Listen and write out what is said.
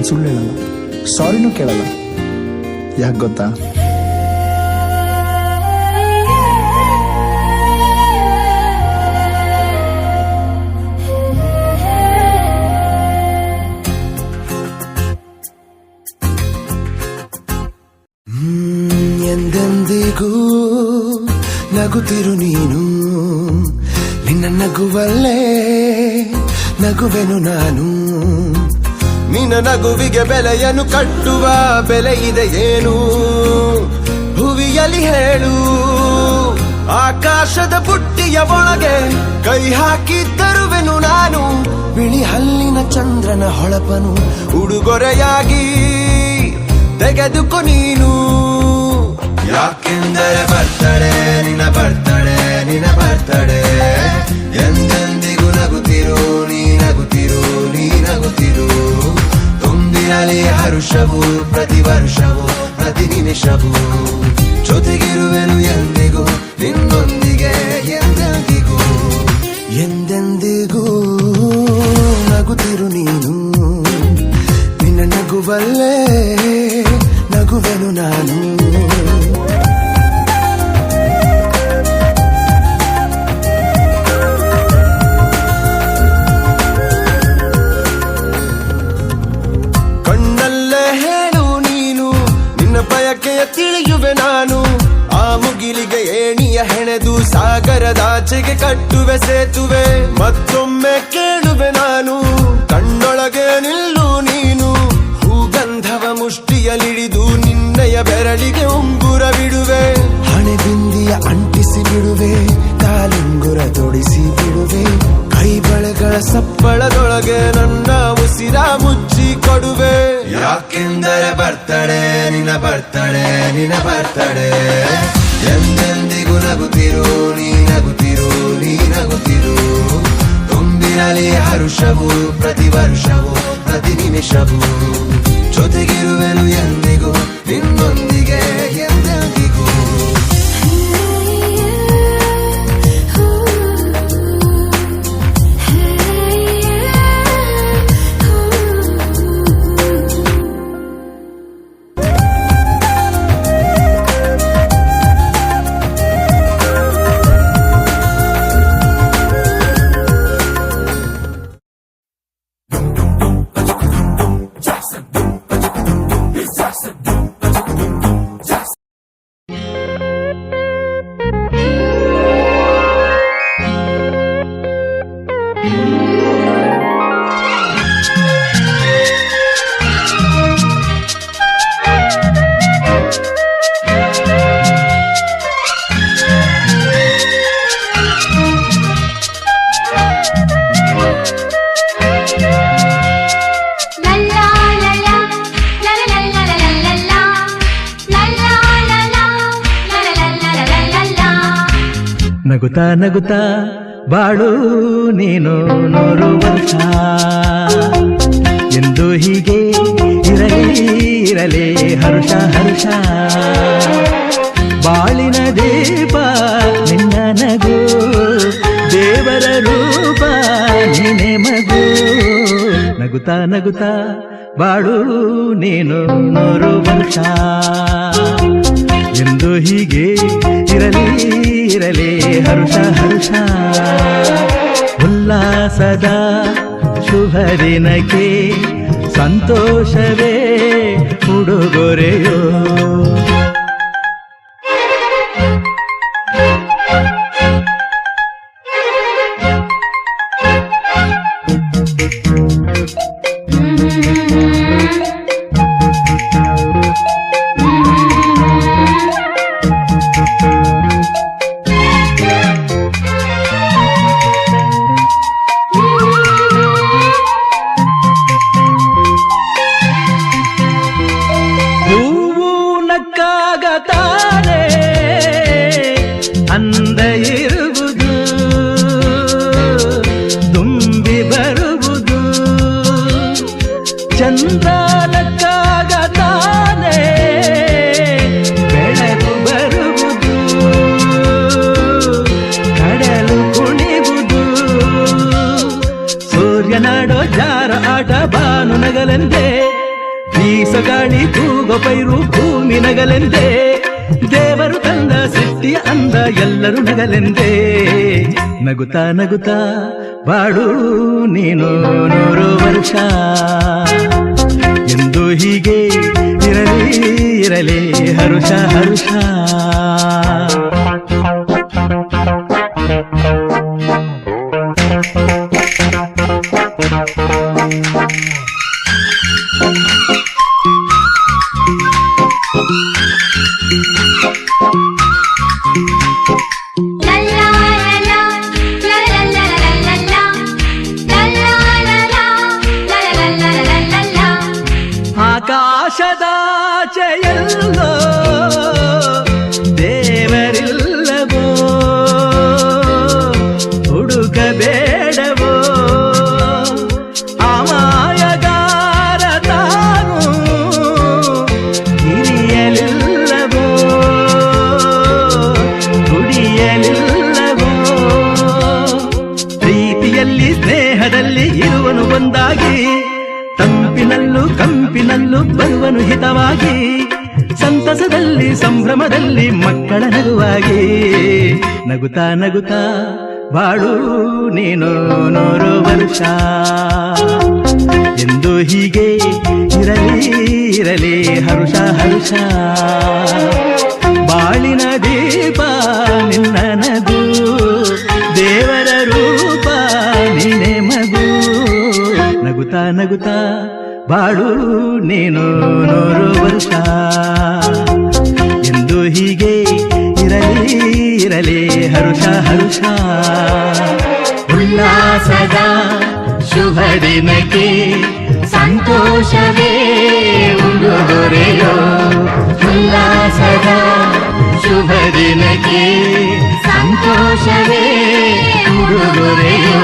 ನಾನು ಸುಳ್ಳು ಹೇಳಲ್ಲ, ಸಾರಿನೂ ಕೇಳಲ್ಲ. ಯಾಕೆ ಗೊತ್ತಾ? ಎಂದೆಂದಿಗೂ ನಗುತ್ತಿರು ನೀನು, ನಿನ್ನ ನಗುವಲ್ಲೇ ನಗುವೆನು ನಾನು. ನಿನ್ನ ನಗುವಿಗೆ ಬೆಲೆಯನ್ನು ಕಟ್ಟುವ ಬೆಲೆ ಇದೆ ಏನು? ಹುವಿಯಲ್ಲಿ ಹೇಳು, ಆಕಾಶದ ಬುಟ್ಟಿಯ ಒಳಗೆ ಕೈ ಹಾಕಿ ತರುವೆನು ನಾನು. ಬಿಳಿ ಹಲ್ಲಿನ ಚಂದ್ರನ ಹೊಳಪನು ಉಡುಗೊರೆಯಾಗಿ ತೆಗೆದುಕೊ ನೀನು. ಯಾಕೆಂದರೆ ಬರ್ತಡೆ ನಿನ್ನ ಬರ್ತಡೆ, ನಿನ್ನ ಬರ್ತಡೆ. ಎಂದೆಂದಿಗೂ ನಗುತ್ತಿರು ನೀ ನಗುತ್ತಿರು, ನೀ ನಗುತ್ತಿರು. ತುಂಬಿರಲಿ ಹರುಷವು ಪ್ರತಿ ವರ್ಷವೂ ಪ್ರತಿ ನಿಮಿಷವೂ. ಜೊತೆಗಿರುವೆನು ಎಂದಿಗೂ ನಿನ್ನೊಂದಿಗೆ ಎಂದೆಂದಿಗೂ. ಎಂದೆಂದಿಗೂ ನಗುತ್ತಿರು ನೀನು, ನಿನ್ನ ನಗುವಲ್ಲೇ ನಗುವೆನು ನಾನು. ಕಣ್ಣಲ್ಲೇ ಹೇಳು ನೀನು, ನಿನ್ನ ಬಯಕೆಯ ತಿಳಿಯುವೆ ನಾನು. ಆ ಮುಗಿಲಿಗೆ ಏಣಿಯ ಹೆಣೆದು ಸಾಗರದಾಚೆಗೆ ಕಟ್ಟುವೆ ಸೇತುವೆ. ಮತ್ತೊಮ್ಮೆ ಕೇಳುವೆ ನಾನು, ಕಣ್ಣೊಳಗೆ ನಿಲ್ಲು ನೀನು. ಹೂಗಂಧವ ಮುಷ್ಟಿಯಲಿಡಿದು ನಿನ್ನಯ ಬೆರಳಿಗೆ ಉಂಗುರ ಬಿಡುವೆ. ಹಣೆ ಬಿಂದಿಯ ಅಂಟಿಸಿ ಬಿಡುವೆ, ಕಾಲುಂಗುರ ತೊಡಿಸಿ ಬಿಡುವೆ. ಕೈ ಬಳೆಗಳ ಸಪ್ಪಳದೊಳಗೆ ನನ್ನ ಉಸಿರ ಮುಚ್ಚಿ ಕೊಡುವೆ. ಯಾಕೆಂದರೆ ಬರ್ತಡೆ ನಿನ್ನ ಬರ್ತಡೆ, ನಿನ್ನ ಬರ್ತಡೆ. ಎಂದೆಂದಿಗೂ ನಗುತ್ತಿರು ನೀ ನಗುತ್ತಿರು, ನೀ ನಗುತ್ತಿರು. ತುಂಬಿರಲಿ ಹರುಷವು ಪ್ರತಿ ವರ್ಷವೂ ಪ್ರತಿ ನಿಮಿಷವೂ. ಜೊತೆಗಿರುವೆನು ಎಂದಿಗೂ ನಿನ್ನೊಂದಿಗೆ ಎಂದೆಂದಿಗೂ. ನಗುತ್ತಾ ನಗುತ್ತಾ ಬಾಳು ನೀನು 100 ವರ್ಷ ಎಂದು ಹೀಗೆ ಇರಲಿ ಇರಲಿ ಹರ್ಷ ಹರ್ಷ. ಬಾಳಿನ ದೀಪ ನಿನ್ನ ನಗು, ದೇವರ ರೂಪ ನೀನೆ ಮಗು. ನಗುತ್ತಾ ನಗುತ್ತಾ ಬಾಳು ನೀನು 100 ವರ್ಷ ಎಂದು ಹೀಗೆ ಇರಲಿ ಇರಲಿ ಹರ್ಷ ಹರ್ಷ. ಉಲ್ಲಾಸದ ಶುಭ ದಿನಕ್ಕೆ ಸಂತೋಷವೇ ಉಡುಗೊರೆಯೋ. ಅಂದ ಇರುವುದು ತುಂಬಿ ಬರುವುದು, ಚಂದ್ರನಕ್ಕಾಗ ತಾನೇ ಬೆಳಕು ಬರುವುದು, ಕಡಲು ಕುಣಿವುದು. ಸೂರ್ಯನಾಡೋ ಜಾರ ಆಟ ಬಾನು ನಗಲೆಂದೇ ಬೀಸ ಗಾಳಿ ತೂಗೋ ಪೈರು ಭೂಮಿ ನಗಲೆಂದೇ ದೇವರು ತಂದ ಸೃಷ್ಟಿಯ ಅಂದ ಎಲ್ಲರೂ ನಗಲೆಂದೇ ನಗುತ್ತಾ ನಗುತ್ತಾ ಬಾಳು ನೀನು 100 ವರ್ಷ ಎಂದು ಹೀಗೆ ಇರಲಿ ಇರಲಿ ಹರುಷ ಹರುಷ ಆಕಾಶದಾಚೆಯಲ್ಲೋ ದೇವರಿಲ್ಲವೋ ಹುಡುಕಬೇಡವೋ ಅಮಾಯಗಾರ ತಾನು ಹಿರಿಯಲಿಲ್ಲವೋ ದುಡಿಯಲಿಲ್ಲವೋ ಪ್ರೀತಿಯಲ್ಲಿ ಸ್ನೇಹದಲ್ಲಿ ಇರುವನು ಒಂದಾಗಿ ತಂಪಿನಲ್ಲೂ ಕಂಪಿನಲ್ಲೂ ಬರುವನು ಹಿತವಾಗಿ ಸಂತಸದಲ್ಲಿ ಸಂಭ್ರಮದಲ್ಲಿ ಮಕ್ಕಳ ನಗುವಾಗಿ ನಗುತ್ತಾ ನಗುತ್ತಾ ಬಾಳು ನೀನು 100 ವರ್ಷ ಎಂದು ಹೀಗೆ ಇರಲಿ ಇರಲಿ ಹರುಷ ಹರುಷ ಬಾಳಿನ ದೀಪ ನಿನ್ನ ನಗು ದೇವರ ರೂಪ ನೀನೆ ಮಗು ನಗುತ್ತಾ ನಗುತ್ತಾ ಬಾಳು ನೀನು 100 ವರ್ಷ ಎಂದು ಹೀಗೆ ಇರಲಿ ಇರಲಿ ಹರುಷ ಹರುಷ ಉಲ್ಲಾಸದ ಶುಭ ದಿನಕ್ಕೆ ಸಂತೋಷವೇ ಉಡುಗೊರೆಯೋ ಉಲ್ಲಾಸದ ಶುಭ ದಿನಕ್ಕೆ ಸಂತೋಷವೇ ಉಡುಗೊರೆಯೋ